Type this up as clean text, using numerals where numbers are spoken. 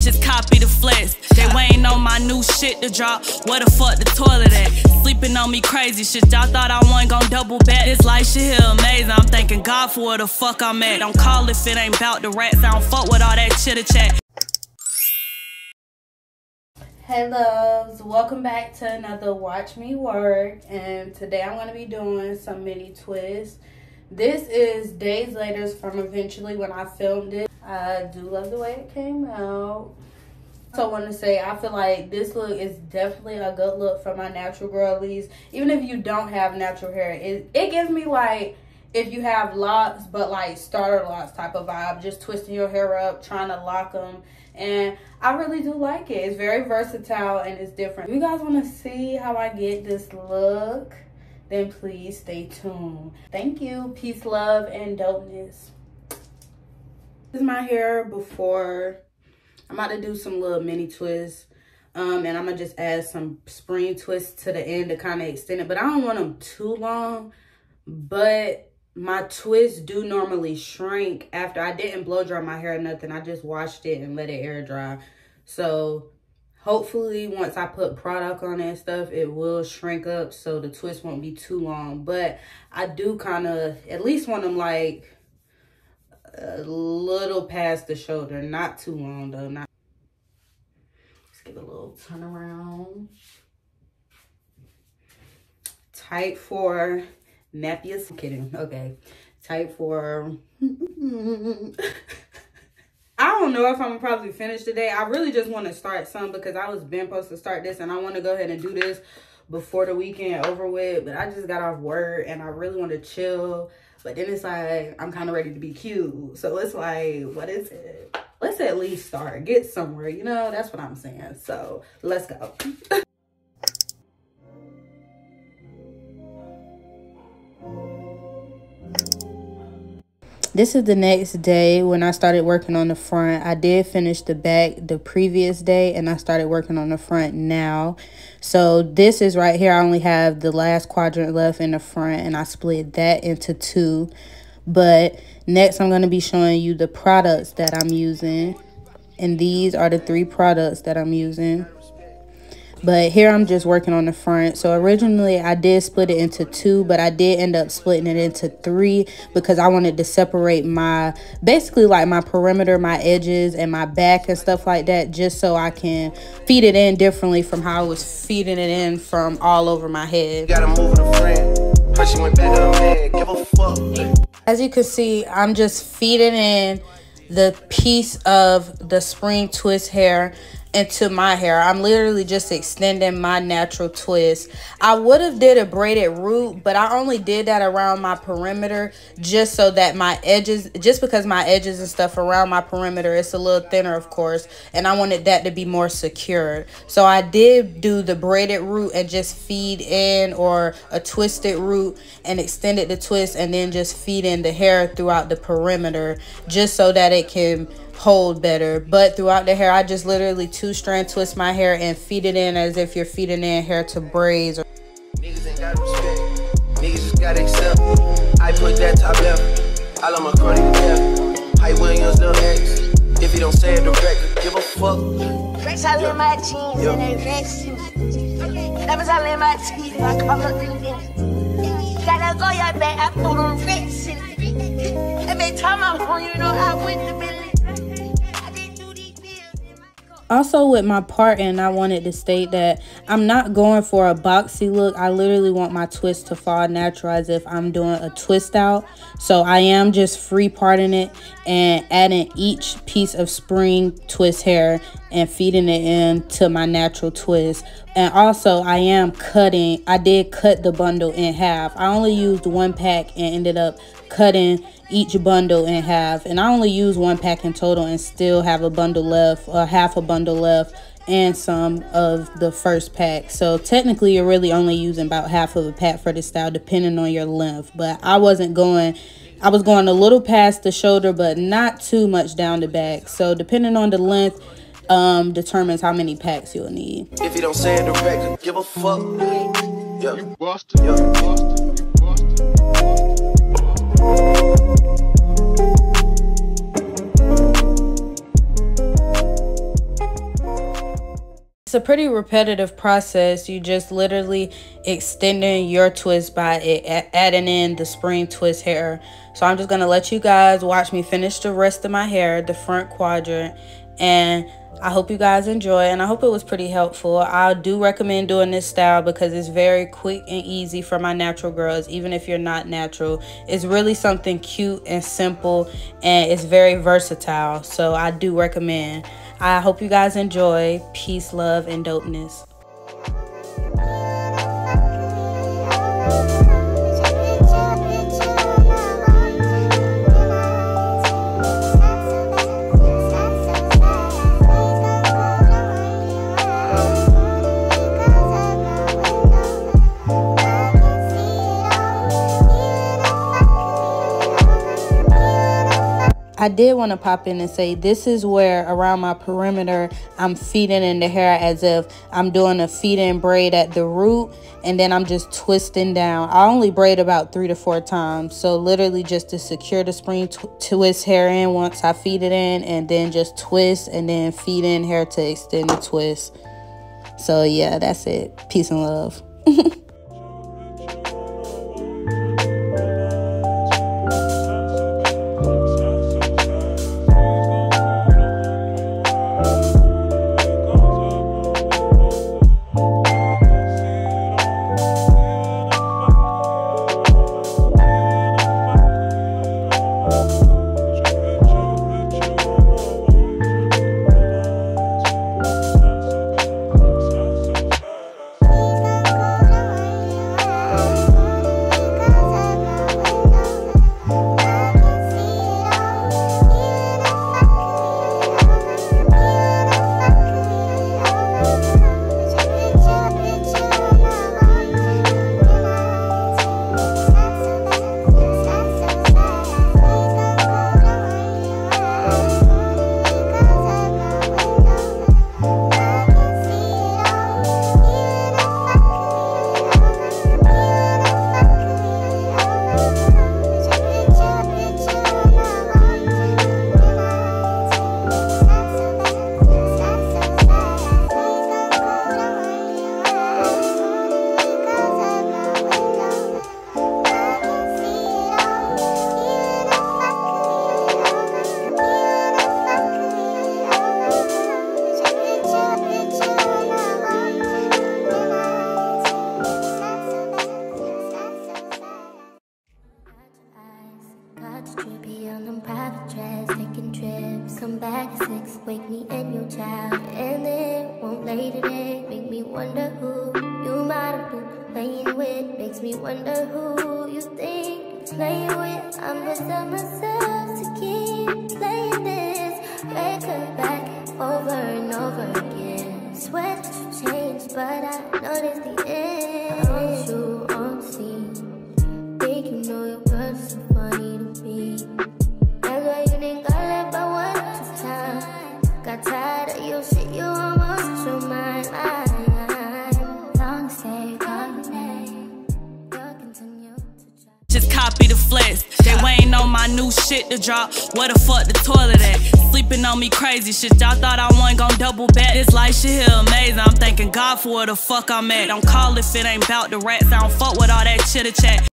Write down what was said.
bitches copy the flex. They waiting on my new shit to drop. Where the fuck the toilet at? Sleeping on me crazy shit. Y'all thought I wasn't gon' double back. This life shit here amazing. I'm thanking God for where the fuck I'm at. Don't call if it ain't bout the rats. I don't fuck with all that chitter chat. Hey loves, welcome back to another Watch Me Work, and today I'm going to be doing some mini twists. This is days later from eventually when I filmed it. I do love the way it came out. So I want to say I feel like this look is definitely a good look for my natural girlies. Even if you don't have natural hair, it gives me like if you have locks but like starter locks type of vibe, just twisting your hair up, trying to lock them. And I really do like it. It's very versatile and it's different. If you guys want to see how I get this look, then please stay tuned. Thank you. Peace, love, and dopeness. This is my hair before. I'm about to do some little mini twists. And I'm going to just add some spring twists to the end to kind of extend it. But I don't want them too long. But my twists do normally shrink after I didn't blow dry my hair or nothing. I just washed it and let it air dry. So hopefully once I put product on it and stuff, it will shrink up so the twist won't be too long. But I do kind of at least want them like a little past the shoulder. Not too long though. Let's give it a little turn around. Type 4. Nappiest. Kidding. Okay. Type 4. I don't know if I'm gonna probably finish today. I really just want to start some because I was been supposed to start this and I want to go ahead and do this before the weekend over with. But I just got off work and I really want to chill. But then it's like I'm kind of ready to be cute. So it's like, what is it? Let's at least start. Get somewhere. You know, that's what I'm saying. So let's go. This is the next day when I started working on the front. I did finish the back the previous day and I started working on the front now. So this is right here. I only have the last quadrant left in the front and I split that into 2. But next I'm going to be showing you the products that I'm using. And these are the 3 products that I'm using. But here I'm just working on the front. So originally I did split it into 2, but I did end up splitting it into 3 because I wanted to separate my, basically like my perimeter, my edges, and my back and stuff like that, just so I can feed it in differently from how I was feeding it in from all over my head. As you can see, I'm just feeding in the piece of the spring twist hair into my hair. I'm literally just extending my natural twist. I would have did a braided root, but I only did that around my perimeter just so that my edges, just because my edges and stuff around my perimeter, it's a little thinner of course, and I wanted that to be more secured. So I did do the braided root and just feed in, or a twisted root and extended the twist and then just feed in the hair throughout the perimeter just so that it can hold better. But throughout the hair I just literally 2-strand twist my hair and feed it in as if you're feeding in hair to braids. Niggas ain't got respect. Niggas just gotta accept. I put that top left. I love my crony to death. Hype Williams, Lil X. If you don't say it direct, give a fuck. Fresh out in my jeans and they vex you. Never out in my teeth, I come up in this. Gotta go your back, I put on vex. Every time I'm home, you know I win the billion. Also with my parting, I wanted to state that I'm not going for a boxy look. I literally want my twist to fall natural as if I'm doing a twist out. So I am just free parting it and adding each piece of spring twist hair and feeding it into my natural twist. And also I did cut the bundle in half. I only used 1 pack and ended up cutting each bundle in half, and I only use 1 pack in total and still have a bundle left, or half a bundle left, and some of the first pack. So technically you're really only using about half of a pack for this style depending on your length. But I was going a little past the shoulder but not too much down the back, so depending on the length determines how many packs you'll need. If you don't say it direct, give a fuck. Yeah. You busted. Yeah. You busted. You busted. It's a pretty repetitive process. You just literally extending your twist by adding in the spring twist hair. So I'm just going to let you guys watch me finish the rest of my hair, the front quadrant, and I hope you guys enjoy, and I hope it was pretty helpful. I do recommend doing this style because it's very quick and easy for my natural girls, even if you're not natural. It's really something cute and simple, and it's very versatile. So I do recommend. I hope you guys enjoy. Peace, love, and dopeness. I did want to pop in and say this is where around my perimeter I'm feeding in the hair as if I'm doing a feed-in braid at the root, and then I'm just twisting down. I only braid about 3 to 4 times, so literally just to secure the spring twist hair in once I feed it in, and then just twist and then feed in hair to extend the twist. So yeah, that's it. Peace and love. Trippy on them private jets, taking trips. Come back at 6, wake me and your child, and then won't lay today. Make me wonder who you might have been playing with. Makes me wonder who you think you're playing with. I'm beside myself to keep playing this record back over and over again. Swear that you changed, but I noticed the end. I want you on the scene. Think you know your girl's so funny to me. That's why you didn't got left by 1 2 times. Got tired of your shit, you almost your mind. Long stay, call your name. You'll continue to try. Just copy the flex. They waiting on my new shit to drop. Where the fuck the toilet at? Sleeping on me crazy shit. Y'all thought I wasn't gon' double back. This life shit here amazing. I'm thanking God for where the fuck I'm at. Don't call if it ain't bout the rats. I don't fuck with all that chitter chat.